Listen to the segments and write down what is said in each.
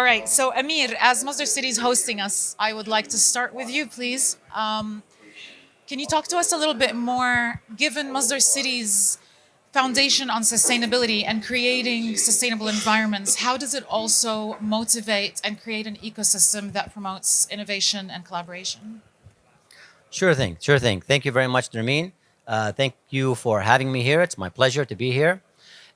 All right. So, Amir, as Masdar City is hosting us, I would like to start with you, please. Can you talk to us a little bit more, given Masdar City's foundation on sustainability and creating sustainable environments, how does it also motivate and create an ecosystem that promotes innovation and collaboration? Sure thing, sure thing. Thank you very much, Nermeen. Thank you for having me here. It's my pleasure to be here.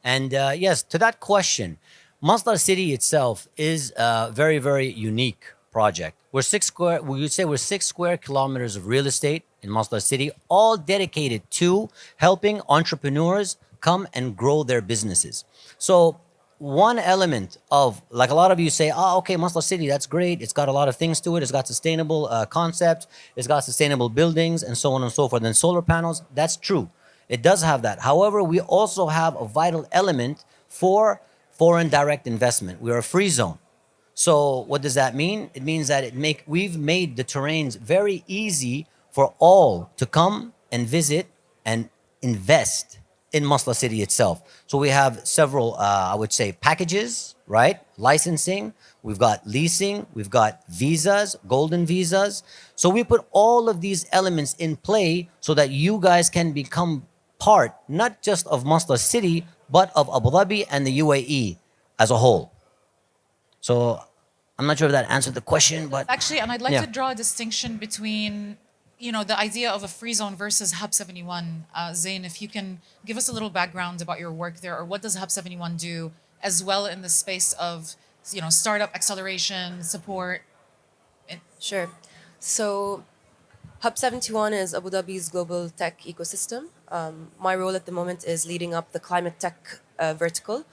And yes, to that question, Masdar City itself is a very, very unique project. We're six square. We would say we're 6 square kilometers of real estate in Masdar City, all dedicated to helping entrepreneurs come and grow their businesses. So one element of, like, a lot of you say, oh, okay, Masdar City, that's great. It's got a lot of things to it. It's got sustainable concepts. It's got sustainable buildings and so on and so forth. And solar panels, that's true. It does have that. However, we also have a vital element for foreign direct investment. We're a free zone. So what does that mean? It means that we've made the terrains very easy for all to come and visit and invest in Masla City itself. So we have several, I would say, packages, right? Licensing, we've got leasing, we've got visas, golden visas. So we put all of these elements in play so that you guys can become part, not just of Masla City, but of Abu Dhabi and the UAE as a whole. So I'm not sure if that answered the question, but Actually, and I'd like yeah. to draw a distinction between, the idea of a free zone versus Hub 71. Zain, if you can give us a little background about your work there, or what does Hub 71 do as well in the space of, startup acceleration, support? Sure. So Hub 71 is Abu Dhabi's global tech ecosystem. My role at the moment is leading up the climate tech vertical.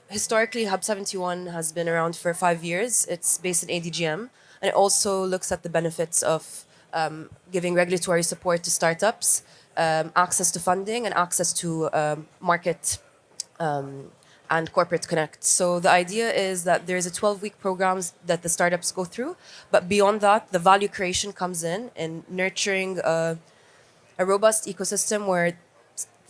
Historically, Hub 71 has been around for 5 years. It's based in ADGM, and it also looks at the benefits of giving regulatory support to startups, access to funding, and access to market and corporate connect. So the idea is that there's a 12-week program that the startups go through, but beyond that, the value creation comes in nurturing a robust ecosystem where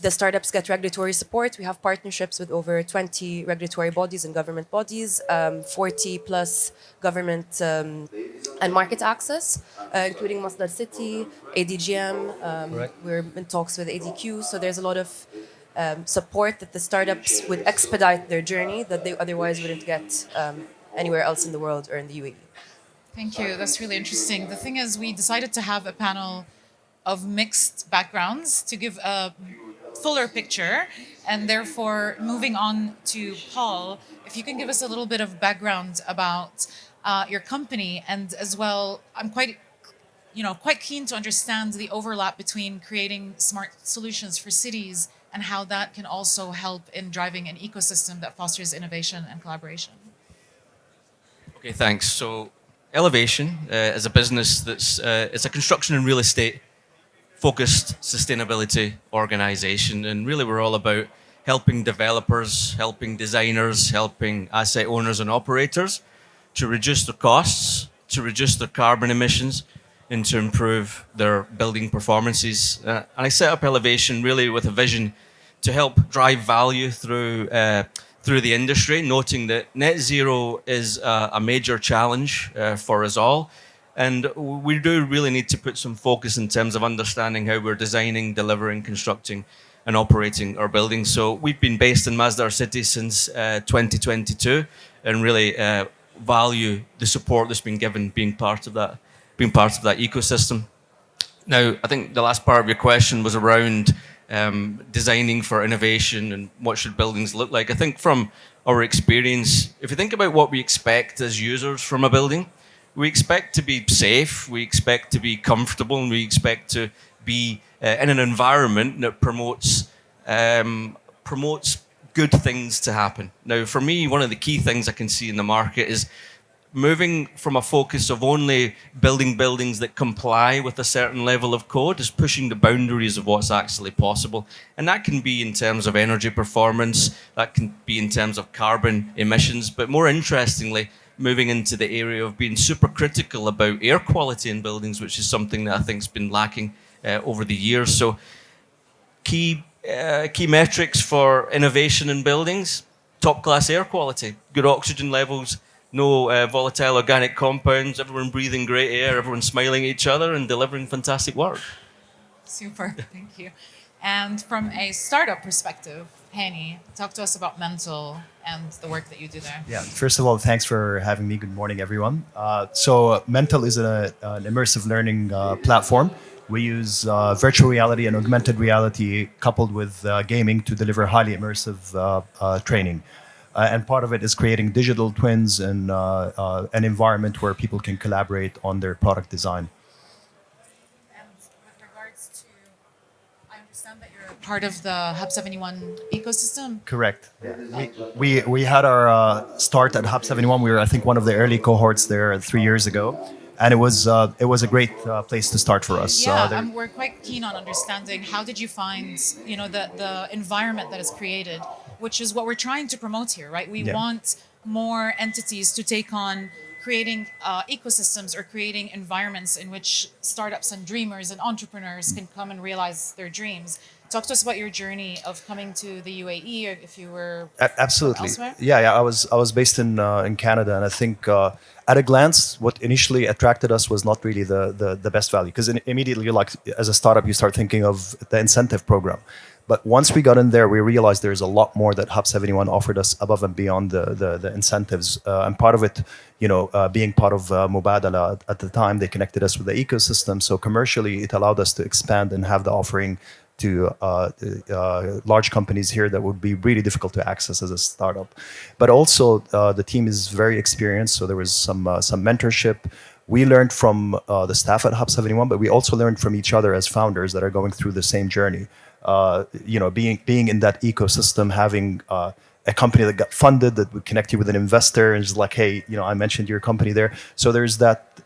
the startups get regulatory support. We have partnerships with over 20 regulatory bodies and government bodies, 40 plus government and market access, including Masdar City, ADGM. Correct. We're in talks with ADQ. So there's a lot of support that the startups would expedite their journey that they otherwise wouldn't get anywhere else in the world or in the UAE. Thank you. That's really interesting. The thing is, we decided to have a panel of mixed backgrounds to give a fuller picture, and therefore moving on to Paul, if you can give us a little bit of background about your company, and as well, I'm quite keen to understand the overlap between creating smart solutions for cities and how that can also help in driving an ecosystem that fosters innovation and collaboration. Okay, thanks. So, Elevation is a business that's it's a construction and real estate focused sustainability organization, and really we're all about helping developers, helping designers, helping asset owners and operators to reduce their costs, to reduce their carbon emissions, and to improve their building performances. And I set up Elevation really with a vision to help drive value through the industry, noting that net zero is a major challenge for us all. And we do really need to put some focus in terms of understanding how we're designing, delivering, constructing, and operating our buildings. So we've been based in Masdar City since 2022, and really value the support that's been given, being part of that ecosystem. Now, I think the last part of your question was around designing for innovation and what should buildings look like. I think from our experience, if you think about what we expect as users from a building, we expect to be safe, we expect to be comfortable, and we expect to be in an environment that promotes good things to happen. Now, for me, one of the key things I can see in the market is moving from a focus of only building buildings that comply with a certain level of code is pushing the boundaries of what's actually possible. And that can be in terms of energy performance, that can be in terms of carbon emissions, but more interestingly, moving into the area of being super critical about air quality in buildings, which is something that I think has been lacking over the years. So key metrics for innovation in buildings: top class air quality, good oxygen levels, no volatile organic compounds, everyone breathing great air, everyone smiling at each other and delivering fantastic work. Super, thank you. And from a startup perspective, Hani, talk to us about Mental and the work that you do there. Yeah. First of all, thanks for having me. Good morning, everyone. So, Mental is an immersive learning platform. We use virtual reality and augmented reality coupled with gaming to deliver highly immersive training. And part of it is creating digital twins and an environment where people can collaborate on their product design. And with regards to, I understand that you're part of the Hub 71 ecosystem. Correct. Yeah. We had our start at Hub 71. We were, I think, one of the early cohorts there 3 years ago, and it was a great place to start for us. Yeah, There- we're quite keen on understanding how did you find, the environment that is created, which is what we're trying to promote here, right? We Yeah. want more entities to take on creating ecosystems or creating environments in which startups and dreamers and entrepreneurs can come and realize their dreams. Talk to us about your journey of coming to the UAE, or if you were Absolutely. elsewhere. Yeah, yeah. I was based in Canada, and I think at a glance, what initially attracted us was not really the best value, because immediately, like as a startup, you start thinking of the incentive program. But once we got in there, we realized there's a lot more that Hub 71 offered us above and beyond the incentives. And part of it, being part of Mubadala at the time, they connected us with the ecosystem. So commercially, it allowed us to expand and have the offering to large companies here that would be really difficult to access as a startup. But also, the team is very experienced, so there was some mentorship. We learned from the staff at Hub 71, but we also learned from each other as founders that are going through the same journey. Being in that ecosystem, having a company that got funded that would connect you with an investor and just like, hey, I mentioned your company there. So there's that,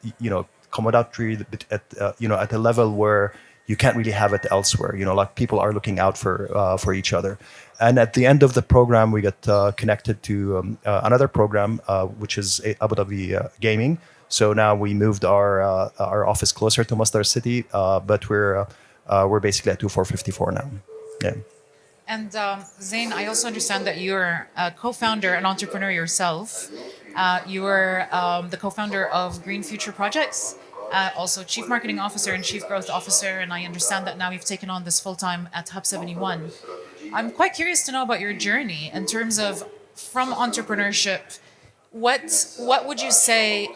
camaraderie at a level where you can't really have it elsewhere. Like people are looking out for each other. And at the end of the program, we got connected to another program, which is Abu Dhabi Gaming. So now we moved our office closer to Masdar city, but we're basically at 2454 now. Yeah. And Zain, I also understand that you're a co-founder and entrepreneur yourself. You were the co-founder of Green Future Projects, also chief marketing officer and chief growth officer. And I understand that now you've taken on this full-time at Hub 71. I'm quite curious to know about your journey in terms of from entrepreneurship. What would you say?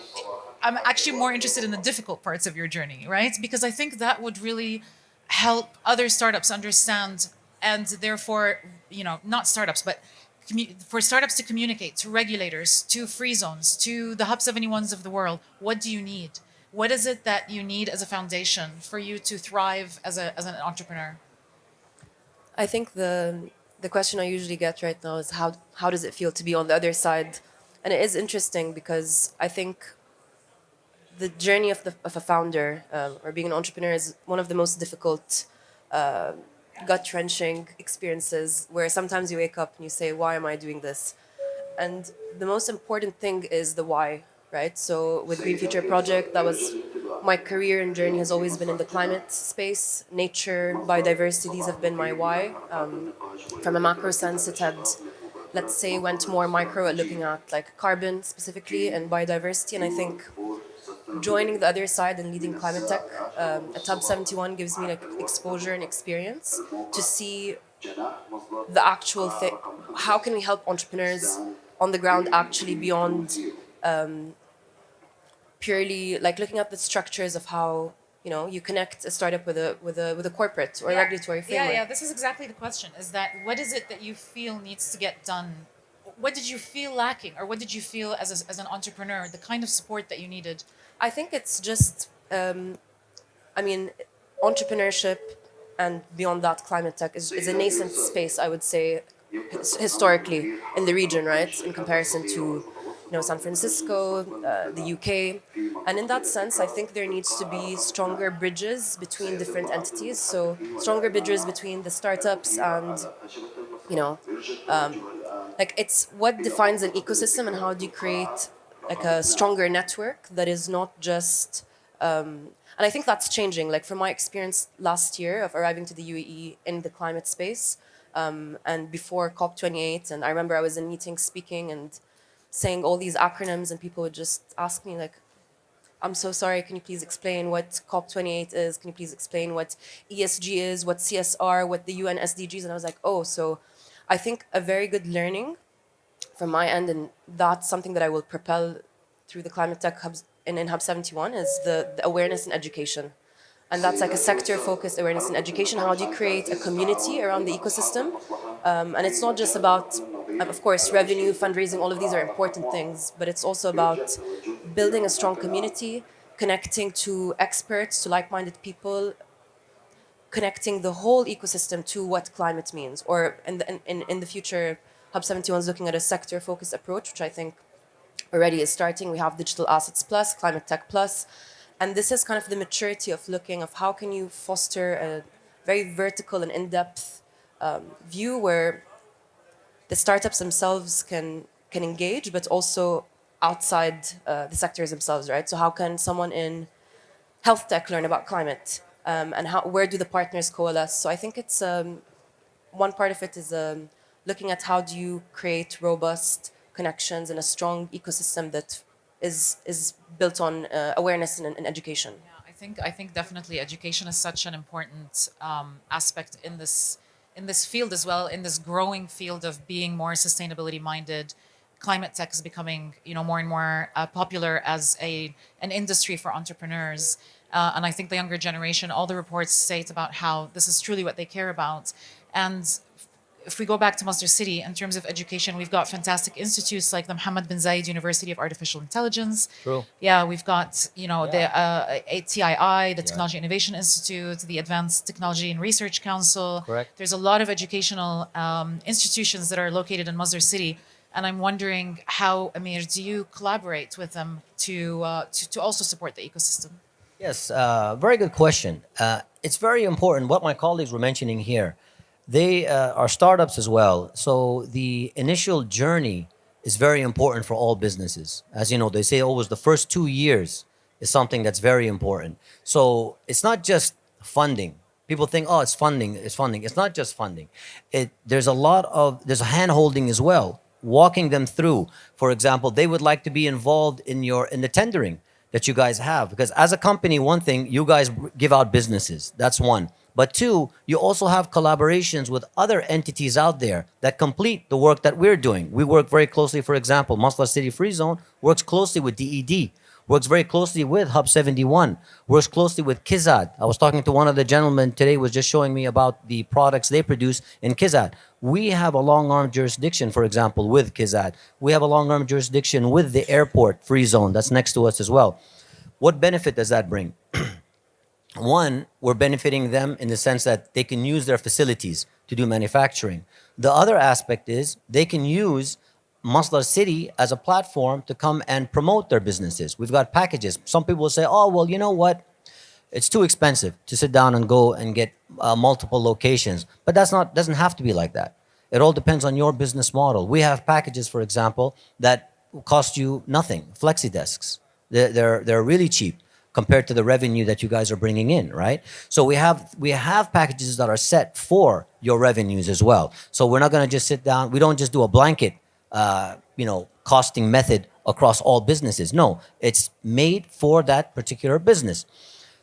I'm actually more interested in the difficult parts of your journey, right? Because I think that would really help other startups understand, and therefore, not startups, but for startups to communicate to regulators, to free zones, to the Hub 71s of the world. What do you need? What is it that you need as a foundation for you to thrive as an entrepreneur? I think the question I usually get right now is how does it feel to be on the other side? And it is interesting because I think the journey of a founder or being an entrepreneur is one of the most difficult, gut-wrenching experiences where sometimes you wake up and you say, why am I doing this? And the most important thing is the why, right? So with Green Future Project, that was my career and journey has always been in the climate space. Nature, biodiversity, these have been my why. From a macro sense, it had, let's say, went more micro at looking at like carbon specifically and biodiversity. And I think joining the other side and leading climate tech at Hub 71 gives me like exposure and experience to see the actual thing. How can we help entrepreneurs on the ground actually beyond purely like looking at the structures of how you connect a startup with a corporate or regulatory framework. Yeah. This is exactly the question. Is that what is it that you feel needs to get done? What did you feel lacking, or what did you feel as an entrepreneur, the kind of support that you needed? I think it's just, entrepreneurship and beyond that, climate tech is a nascent space, I would say, historically in the region, right? In comparison to, San Francisco, the UK. And in that sense, I think there needs to be stronger bridges between different entities. So stronger bridges between the startups and, like it's what defines an ecosystem and how do you create like a stronger network that is not just and I think that's changing. Like from my experience last year of arriving to the UAE in the climate space and before COP28, and I remember I was in meetings speaking and saying all these acronyms, and people would just ask me like, I'm so sorry, can you please explain what COP28 is? Can you please explain what ESG is, what CSR, what the UN SDGs? And I was like, oh, so I think a very good learning from my end, and that's something that I will propel through the climate tech hubs in Hub 71, is the awareness and education. And that's like a sector-focused awareness and education. How do you create a community around the ecosystem? And it's not just about, of course, revenue, fundraising, all of these are important things, but it's also about building a strong community, connecting to experts, to like-minded people, connecting the whole ecosystem to what climate means. Or in the future, Hub 71 is looking at a sector-focused approach, which I think already is starting. We have Digital Assets Plus, Climate Tech Plus, and this is kind of the maturity of looking of how can you foster a very vertical and in-depth view where the startups themselves can engage, but also outside the sectors themselves, right? So how can someone in health tech learn about climate, and where do the partners coalesce? So I think it's one part of it is looking at how do you create robust connections and a strong ecosystem that is built on awareness and education. Yeah, I think definitely education is such an important aspect in this field as well, in this growing field of being more sustainability minded. Climate tech is becoming, more and more popular as an industry for entrepreneurs. And I think the younger generation, all the reports state about how this is truly what they care about. And if we go back to Masdar City, in terms of education, we've got fantastic institutes like the Mohammed bin Zayed University of Artificial Intelligence. True. Yeah, we've got, the ATII, the Yeah. Technology Innovation Institute, the Advanced Technology and Research Council. Correct. There's a lot of educational institutions that are located in Masdar City. And I'm wondering how, Amir, do you collaborate with them to also support the ecosystem? Yes, very good question. It's very important what my colleagues were mentioning here. They are startups as well. So the initial journey is very important for all businesses. As you know, they say always the first 2 years is something that's very important. So it's not just funding. People think, oh, it's funding, it's funding. It's not just funding. There's a hand holding as well, walking them through. For example, they would like to be involved in the tendering that you guys have. Because as a company, one thing, you guys give out businesses. That's one. But two, you also have collaborations with other entities out there that complete the work that we're doing. We work very closely, for example, Masdar City Free Zone works closely with DED, works very closely with Hub 71, works closely with Kizad. I was talking to one of the gentlemen today, was just showing me about the products they produce in Kizad. We have a long-arm jurisdiction, for example, with Kizad. We have a long-arm jurisdiction with the airport free zone that's next to us as well. What benefit does that bring? One, we're benefiting them in the sense that they can use their facilities to do manufacturing. The other aspect is they can use Masdar City as a platform to come and promote their businesses. We've got packages. Some people will say, oh, well, you know what? It's too expensive to sit down and go and get multiple locations. But doesn't have to be like that. It all depends on your business model. We have packages, for example, that cost you nothing. Flexi desks. They're really cheap compared to the revenue that you guys are bringing in, right? So we have packages that are set for your revenues as well. So we're not going to just sit down. We don't just do a blanket, costing method across all businesses. No, it's made for that particular business.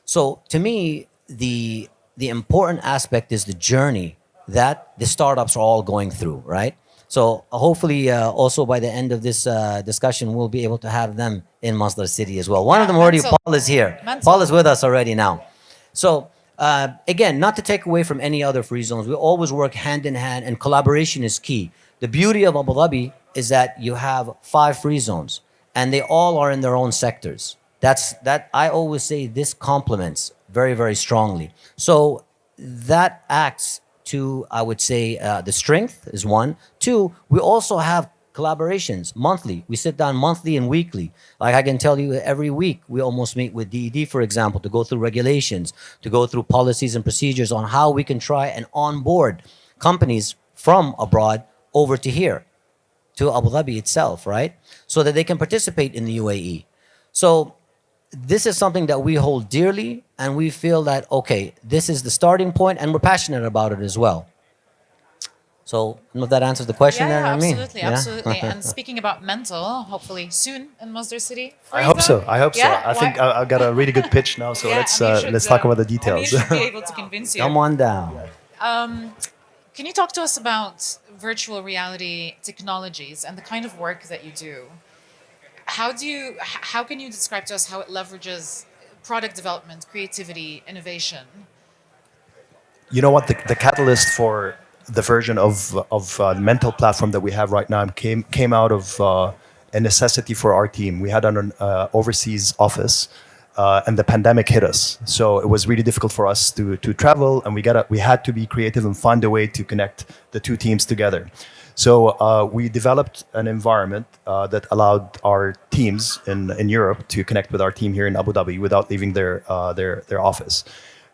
So to me, the important aspect is the journey that the startups are all going through, right? So hopefully, also by the end of this discussion, we'll be able to have them in Masdar City as well. One of them already, Mental. Paul is here. Mental. Paul is with us already now. So again, not to take away from any other free zones, we always work hand in hand, and collaboration is key. The beauty of Abu Dhabi is that you have 5 free zones, and they all are in their own sectors. That I always say this complements very, very strongly. So that acts to, I would say, the strength is one. Two, we also have collaborations monthly. We sit down monthly and weekly. Like I can tell you, every week we almost meet with DED, for example, to go through regulations, to go through policies and procedures on how we can try and onboard companies from abroad over to here, to Abu Dhabi itself, right? So that they can participate in the UAE. So this is something that we hold dearly, and we feel that, okay, this is the starting point, and we're passionate about it as well. So So, I don't know if that answers the question Yeah, there, yeah, Nermeen. absolutely, Yeah. absolutely. And speaking about mental, hopefully soon in Masdar City. I hope so. Frieza? I hope so. Yeah, I think I got a really good pitch now. So yeah, Amir should, let's talk about the Amir details. should be able to convince you. Come on down. Can you talk to us about virtual reality technologies and the kind of work that you do? How can you describe to us how it leverages product development, creativity, innovation? You know what? The catalyst for the version of the mental platform that we have right now came out of a necessity for our team. We had an overseas office, and the pandemic hit us. So it was really difficult for us to travel, and we had to be creative and find a way to connect the two teams together. So we developed an environment that allowed our teams in Europe to connect with our team here in Abu Dhabi without leaving their office.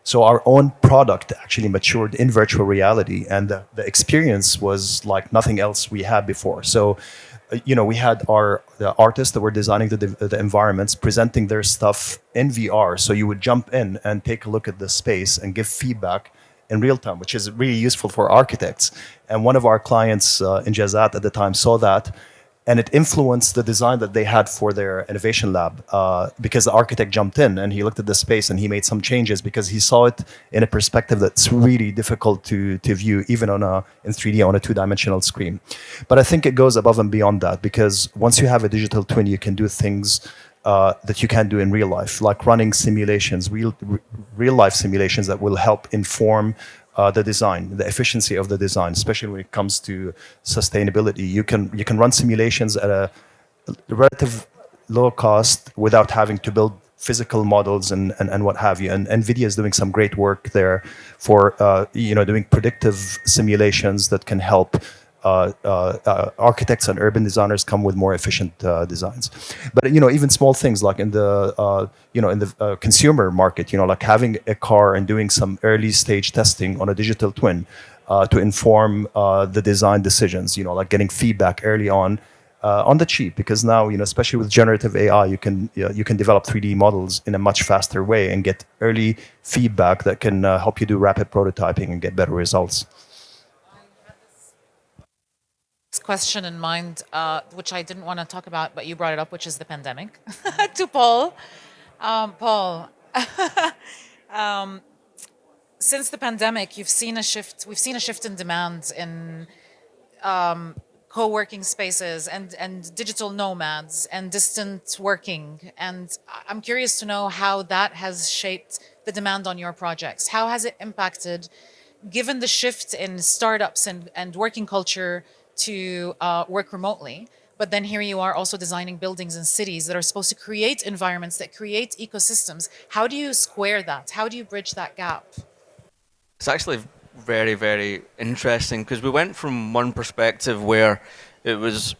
So our own product actually matured in virtual reality, and the experience was like nothing else we had before. So, we had the artists that were designing the environments presenting their stuff in VR. So you would jump in and take a look at the space and give feedback in real time, which is really useful for architects. And one of our clients in Jazat at the time saw that, and it influenced the design that they had for their innovation lab, because the architect jumped in and he looked at the space and he made some changes because he saw it in a perspective that's really difficult to view even in 3D on a two-dimensional screen. But I think it goes above and beyond that, because once you have a digital twin, you can do things that you can't do in real life, like running simulations, real life simulations that will help inform the design, the efficiency of the design, especially when it comes to sustainability. You can run simulations at a relative low cost without having to build physical models and what have you. And NVIDIA is doing some great work there for doing predictive simulations that can help architects and urban designers come with more efficient designs. But even small things like in the consumer market, like having a car and doing some early stage testing on a digital twin to inform the design decisions. Like getting feedback early on the cheap, because now especially with generative AI, you can develop 3D models in a much faster way and get early feedback that can help you do rapid prototyping and get better results. Question in mind, which I didn't want to talk about, but you brought it up, which is the pandemic. To Paul. Paul, since the pandemic, you've seen a shift. We've seen a shift in demand in co-working spaces and digital nomads and distant working. And I'm curious to know how that has shaped the demand on your projects. How has it impacted, given the shift in startups and working culture to work remotely? But then here you are also designing buildings and cities that are supposed to create environments that create ecosystems. How do you square that? How do you bridge that gap? It's actually very, very interesting because we went from one perspective where it was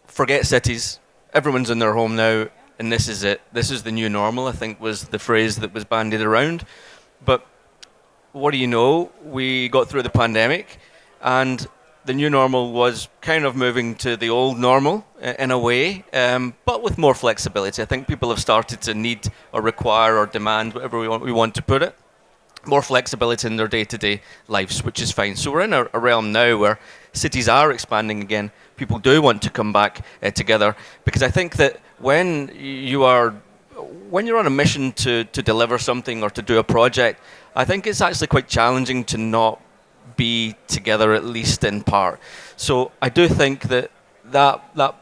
forget cities, everyone's in their home now, and this is it. This is the new normal, I think was the phrase that was bandied around. But what do you know? We got through the pandemic, and the new normal was kind of moving to the old normal in a way, but with more flexibility. I think people have started to need or require or demand, whatever we want to put it, more flexibility in their day-to-day lives, which is fine. So we're in a realm now where cities are expanding again. People do want to come back together, because I think that when you're on a mission to deliver something or to do a project, I think it's actually quite challenging to not be together, at least in part. So I do think that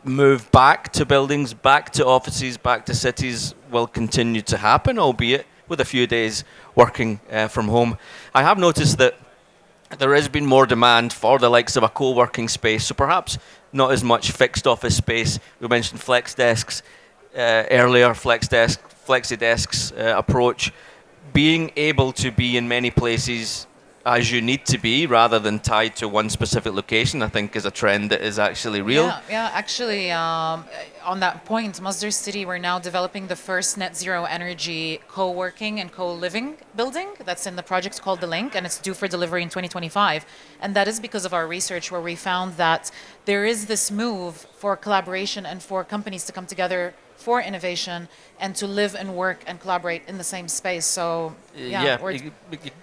move back to buildings, back to offices, back to cities will continue to happen, albeit with a few days working from home. I have noticed that there has been more demand for the likes of a co-working space, so perhaps not as much fixed office space. We mentioned flex desks earlier, flexi desks approach. Being able to be in many places as you need to be, rather than tied to one specific location, I think is a trend that is actually real. Yeah. Actually, on that point, Masdar City, we're now developing the first net zero energy co-working and co-living building that's in the project called The Link, and it's due for delivery in 2025. And that is because of our research, where we found that there is this move for collaboration and for companies to come together for innovation and to live and work and collaborate in the same space. So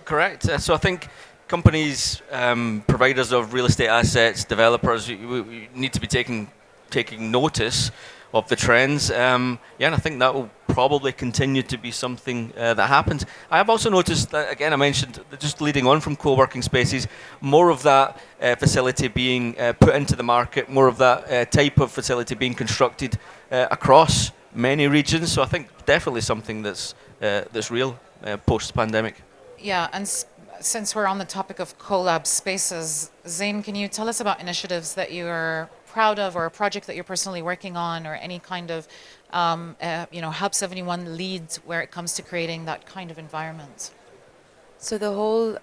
Correct. So I think companies, providers of real estate assets, developers, we need to be taking notice of the trends. Yeah, and I think that will probably continue to be something that happens. I have also noticed that, again, I mentioned that just leading on from co-working spaces, more of that facility being put into the market, more of that type of facility being constructed across many regions. So I think definitely something that's real post-pandemic. Yeah, and since we're on the topic of collab spaces, Zain, can you tell us about initiatives that you're proud of, or a project that you're personally working on, or any kind of, Hub 71 lead where it comes to creating that kind of environment? So the whole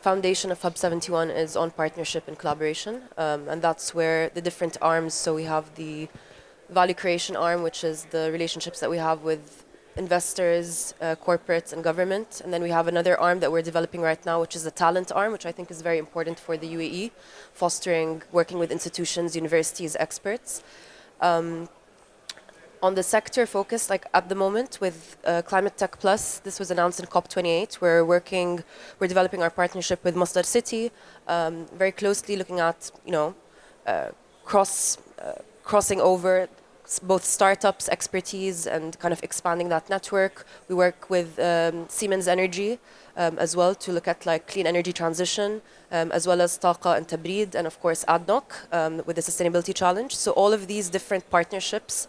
foundation of Hub 71 is on partnership and collaboration, and that's where the different arms. So we have the value creation arm, which is the relationships that we have with investors, corporates, and government. And then we have another arm that we're developing right now, which is the talent arm, which I think is very important for the UAE, fostering, working with institutions, universities, experts. On the sector focus, like at the moment with Climate Tech Plus, this was announced in COP28. We're developing our partnership with Masdar City, very closely looking at, crossing over both startups, expertise, and kind of expanding that network. We work with Siemens Energy as well to look at like clean energy transition, as well as Taqa and Tabrid, and of course ADNOC with the sustainability challenge. So all of these different partnerships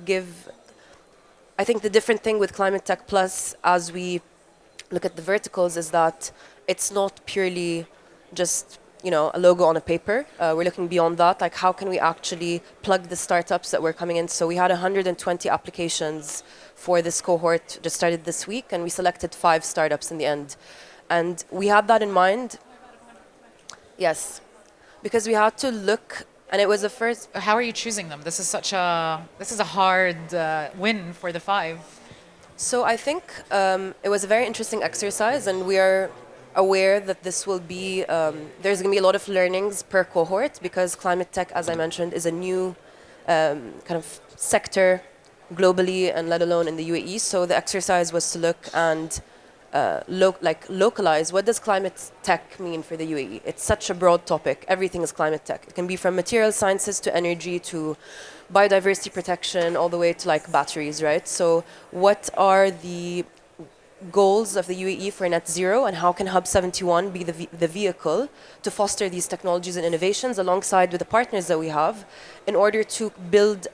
I think the different thing with Climate Tech Plus, as we look at the verticals, is that it's not purely just a logo on a paper. We're looking beyond that, like how can we actually plug the startups that were coming in. So we had 120 applications for this cohort, just started this week, and we selected 5 startups in the end. And we had that in mind. Yes, because we had to look, and it was the first. How are you choosing them? This is a hard win for the 5. So I think it was a very interesting exercise, and we are aware that this will be, there's going to be a lot of learnings per cohort, because climate tech, as I mentioned, is a new kind of sector globally and let alone in the UAE. So the exercise was to look and localize what does climate tech mean for the UAE. It's such a broad topic. Everything is climate tech. It can be from material sciences to energy to biodiversity protection all the way to like batteries, right? So what are the goals of the UAE for net zero, and how can Hub 71 be the vehicle to foster these technologies and innovations alongside with the partners that we have in order to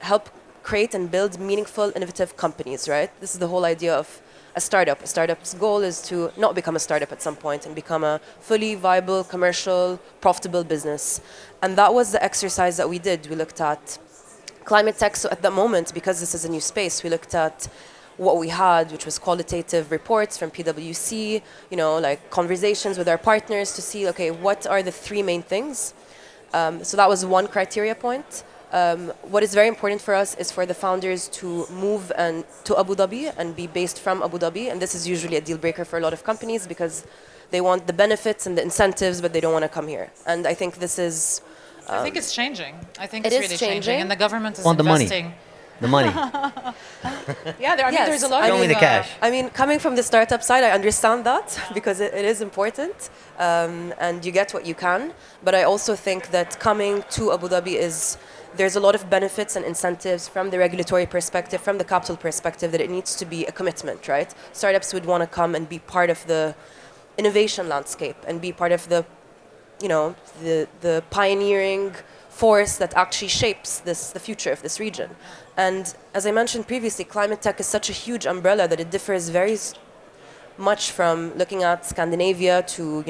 help create and build meaningful, innovative companies, right? This is the whole idea of a startup. A startup's goal is to not become a startup at some point and become a fully viable, commercial, profitable business. And that was the exercise that we did. We looked at climate tech. So at the moment, because this is a new space, we looked at what we had, which was qualitative reports from PwC, like conversations with our partners to see, okay, what are the 3 main things? So that was one criteria point. What is very important for us is for the founders to move to Abu Dhabi and be based from Abu Dhabi. And this is usually a deal breaker for a lot of companies because they want the benefits and the incentives, but they don't want to come here. And I think this is... I think it's changing. I think it it's is really changing. And the government is Want the money. investing. The money. Yeah, there's a lot Show of... me the cash. I mean, coming from the startup side, I understand that because it is important, and you get what you can. But I also think that coming to Abu Dhabi there's a lot of benefits and incentives from the regulatory perspective, from the capital perspective, that it needs to be a commitment, right? Startups would want to come and be part of the innovation landscape and be part of the pioneering force that actually shapes the future of this region. And as I mentioned previously, climate tech is such a huge umbrella that it differs very much from looking at Scandinavia to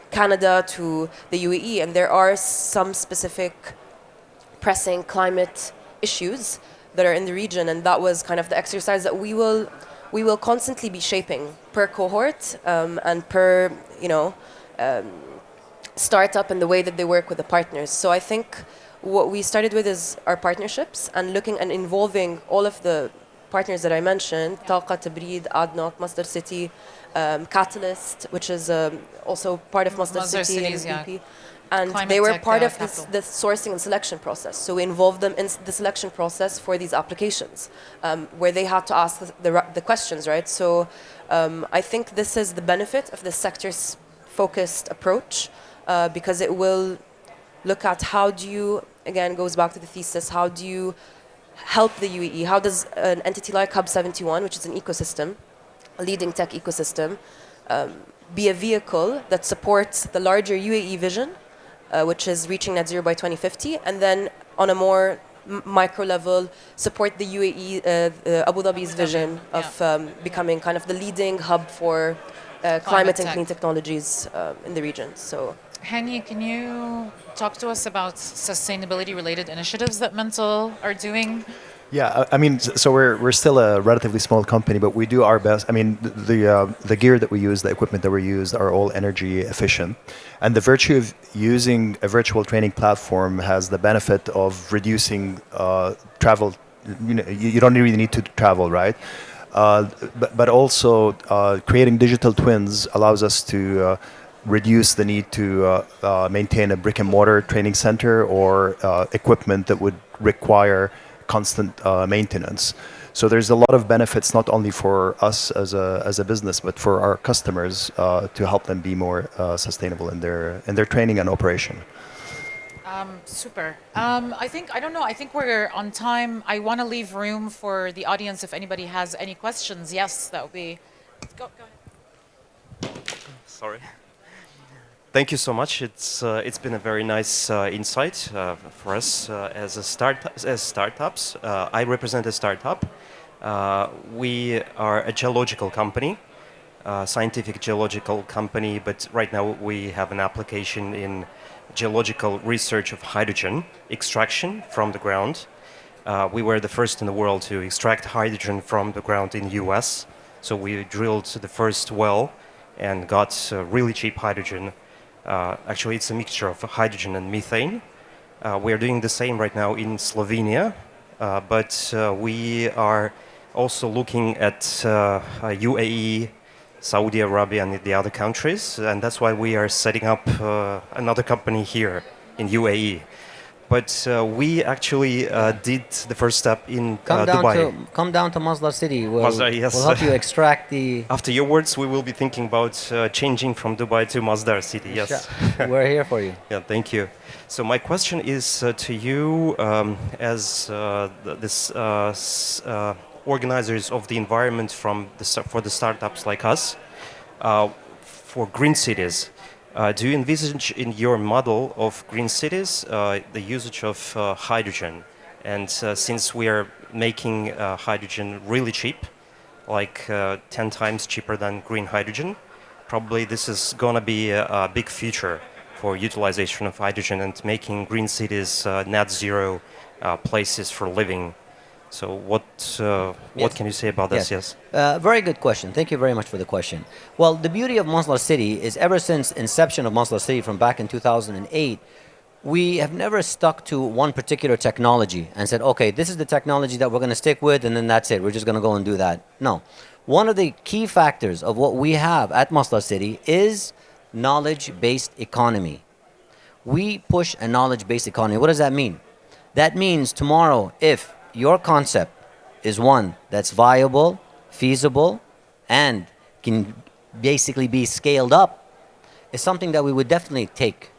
Canada to the UAE, and there are some specific pressing climate issues that are in the region, and that was kind of the exercise that we will constantly be shaping per cohort and per startup and the way that they work with the partners. So I think what we started with is our partnerships and looking and involving all of the partners that I mentioned, Taqa, Tabrid, ADNOC, Masdar City, Catalyst, which is also part of Masdar City and BP. And Climate they were tech, part of capital. the sourcing and selection process. So we involved them in the selection process for these applications, where they had to ask the questions, right? So I think this is the benefit of the sector's focused approach because it will look at how do you, again, goes back to the thesis, how do you help the UAE? How does an entity like Hub 71, which is an ecosystem, a leading tech ecosystem, be a vehicle that supports the larger UAE vision, which is reaching net zero by 2050, and then on a more micro level, support the UAE, Abu Dhabi's vision of becoming kind of the leading hub for climate and tech. clean technologies in the region. So, Hani, can you talk to us about sustainability related initiatives that Mental are doing? Yeah, I mean, so we're still a relatively small company, but we do our best. I mean, the gear that we use, the equipment that we use, are all energy efficient, and the virtue of using a virtual training platform has the benefit of reducing travel. You don't really need to travel, right? But also creating digital twins allows us to reduce the need to maintain a brick and mortar training center or equipment that would require constant maintenance. So there's a lot of benefits not only for us as a business, but for our customers to help them be more sustainable in their training and operation. Super. I don't know. I think we're on time. I want to leave room for the audience if anybody has any questions. Yes, that would be. Go ahead. Sorry. Thank you so much. It's been a very nice insight for us as startups. I represent a startup. We are a geological company, scientific geological company, but right now we have an application in geological research of hydrogen extraction from the ground. We were the first in the world to extract hydrogen from the ground in the US. So we drilled the first well and got really cheap hydrogen. Actually, it's a mixture of hydrogen and methane. We are doing the same right now in Slovenia, but we are also looking at UAE, Saudi Arabia, and the other countries, and that's why we are setting up another company here in UAE. But we actually did the first step in Dubai. Come down to Masdar City. Masdar, yes. We'll help you extract the. After your words, we will be thinking about changing from Dubai to Masdar City. Yes. We're here for you. Yeah, thank you. So my question is to you as organizers of the environment for the startups like us, for green cities. Do you envisage in your model of green cities the usage of hydrogen? And since we are making hydrogen really cheap, like 10 times cheaper than green hydrogen, probably this is going to be a big future for utilization of hydrogen and making green cities net zero places for living. So what can you say about this? Yes. Very good question. Thank you very much for the question. Well, the beauty of Masdar City is ever since inception of Masdar City from back in 2008, we have never stuck to one particular technology and said, okay, this is the technology that we're going to stick with, and then that's it. We're just going to go and do that. No. One of the key factors of what we have at Masdar City is knowledge-based economy. We push a knowledge-based economy. What does that mean? That means tomorrow, if your concept is one that's viable, feasible, and can basically be scaled up, it's something that we would definitely take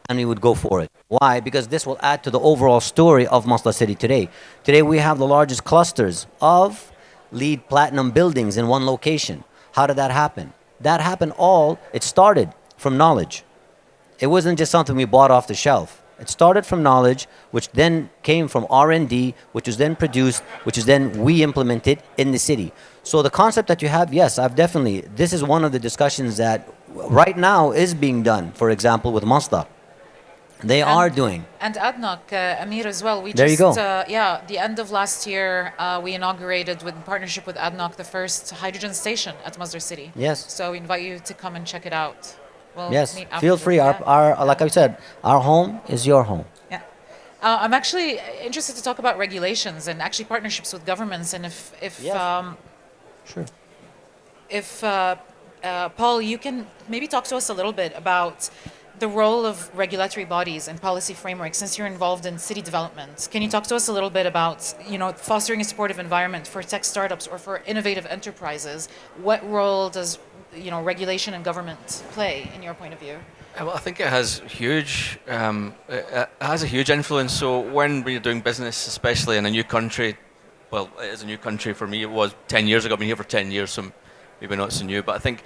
and we would go for it. Why? Because this will add to the overall story of Masdar City today. Today we have the largest clusters of LEED Platinum buildings in one location. How did that happen? It started from knowledge. It wasn't just something we bought off the shelf. It started from knowledge, which then came from R&D, which was then produced, which is then we implemented in the city. So the concept that you have, yes, this is one of the discussions that right now is being done, for example, with Masdar. They are doing. And ADNOC, Amir as well. There you go. The end of last year, we inaugurated, in partnership with ADNOC, the first hydrogen station at Masdar City. Yes. So we invite you to come and check it out. We'll Yes, meet feel afterwards. free. Yeah. Our like I said, our home is your home. Yeah. I'm actually interested to talk about regulations and actually partnerships with governments. And Sure. if Paul, you can maybe talk to us a little bit about the role of regulatory bodies and policy frameworks, since you're involved in city development. Can you talk to us a little bit about, fostering a supportive environment for tech startups or for innovative enterprises? What role does, regulation and government play in your point of view? Well, I think it has it has a huge influence. So when we're doing business, especially in a new country, well, it is a new country for me. It was 10 years ago. I've been here for 10 years, so maybe not so new. But I think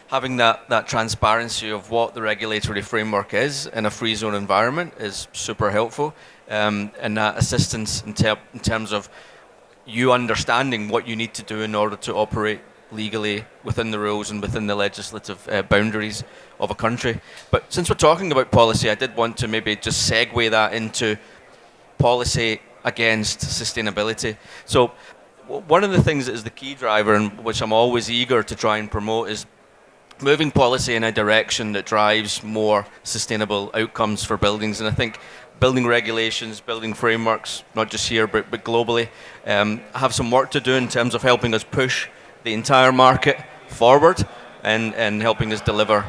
having that transparency of what the regulatory framework is in a free zone environment is super helpful. And that assistance in terms of you understanding what you need to do in order to operate legally within the rules and within the legislative boundaries of a country. But since we're talking about policy, I did want to maybe just segue that into policy against sustainability. So one of the things that is the key driver, and which I'm always eager to try and promote, is moving policy in a direction that drives more sustainable outcomes for buildings. And I think building regulations, building frameworks, not just here but globally, have some work to do in terms of helping us push the entire market forward and helping us deliver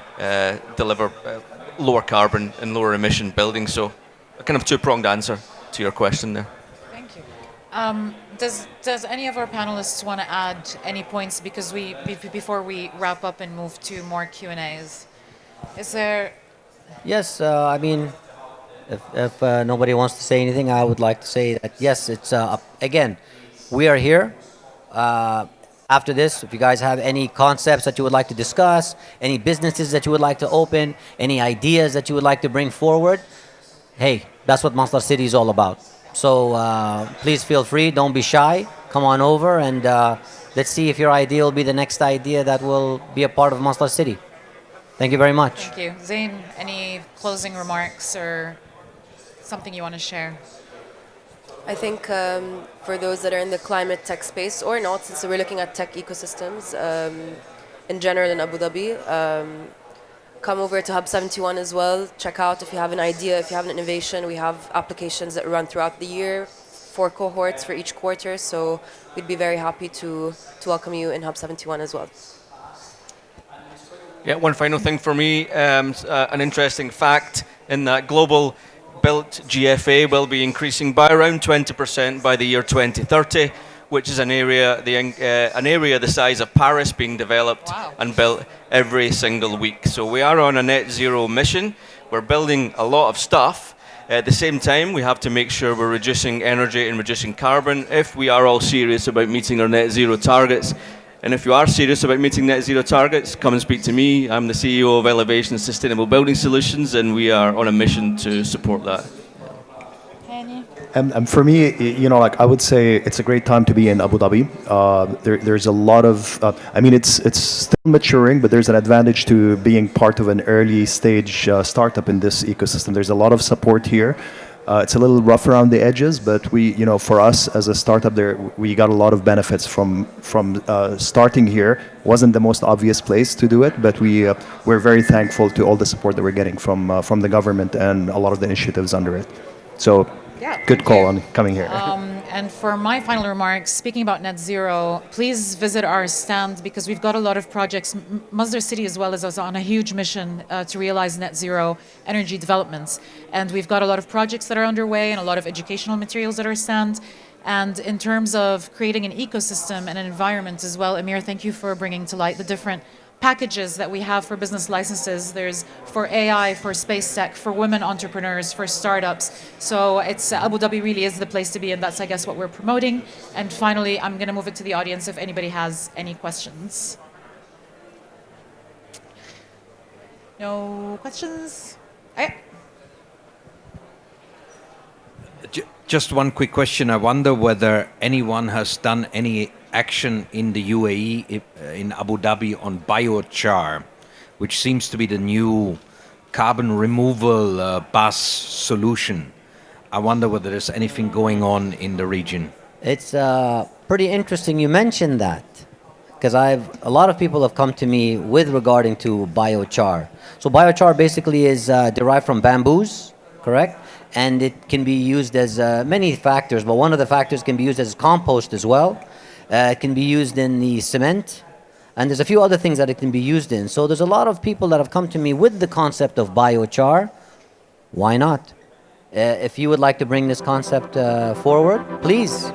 lower carbon and lower emission buildings. So a kind of two-pronged answer to your question there. Thank you. Does any of our panelists want to add any points, because before we wrap up and move to more Q&As? Is there? Yes, I mean, if nobody wants to say anything, I would like to say that yes, it's again, we are here. After this, if you guys have any concepts that you would like to discuss, any businesses that you would like to open, any ideas that you would like to bring forward, hey, that's what Masdar City is all about. So please feel free, don't be shy, come on over, and let's see if your idea will be the next idea that will be a part of Masdar City. Thank you very much. Thank you. Zain, any closing remarks or something you want to share? I think for those that are in the climate tech space or not, since we're looking at tech ecosystems in general in Abu Dhabi, come over to Hub 71 as well. Check out if you have an idea, if you have an innovation. We have applications that run throughout the year, 4 cohorts for each quarter. So we'd be very happy to welcome you in Hub 71 as well. Yeah, one final thing for me, an interesting fact in that global built GFA will be increasing by around 20% by the year 2030, which is an area the size of Paris being developed and built every single week. So we are on a net zero mission. We're building a lot of stuff. At the same time, we have to make sure we're reducing energy and reducing carbon if we are all serious about meeting our net zero targets. And if you are serious about meeting net zero targets, come and speak to me. I'm the CEO of Elevation Sustainable Building Solutions, and we are on a mission to support that. Hani? And for me, I would say it's a great time to be in Abu Dhabi. There's a lot of, I mean, it's still maturing, but there's an advantage to being part of an early stage startup in this ecosystem. There's a lot of support here. It's a little rough around the edges, but for us as a startup, we got a lot of benefits from starting here. Wasn't the most obvious place to do it, but we're very thankful to all the support that we're getting from the government and a lot of the initiatives under it. So, good call on coming here. And for my final remarks, speaking about net zero, please visit our stand because we've got a lot of projects. Masdar City as well is on a huge mission to realize net zero energy developments. And we've got a lot of projects that are underway and a lot of educational materials at our stand. And in terms of creating an ecosystem and an environment as well, Amir, thank you for bringing to light the different packages that we have for business licenses. There's for AI, for space tech, for women entrepreneurs, for startups. So it's Abu Dhabi really is the place to be, and that's, I guess, what we're promoting. And finally, I'm going to move it to the audience if anybody has any questions. No questions? Just one quick question. I wonder whether anyone has done any action in the UAE, in Abu Dhabi, on biochar, which seems to be the new carbon removal bus solution. I wonder whether there's anything going on in the region. It's pretty interesting you mentioned that, because a lot of people have come to me with regarding to biochar. So biochar basically is derived from bamboos, correct? And it can be used as many factors, but one of the factors can be used as compost as well. It can be used in the cement and there's a few other things that it can be used in. So there's a lot of people that have come to me with the concept of biochar. Why not? If you would like to bring this concept forward, please.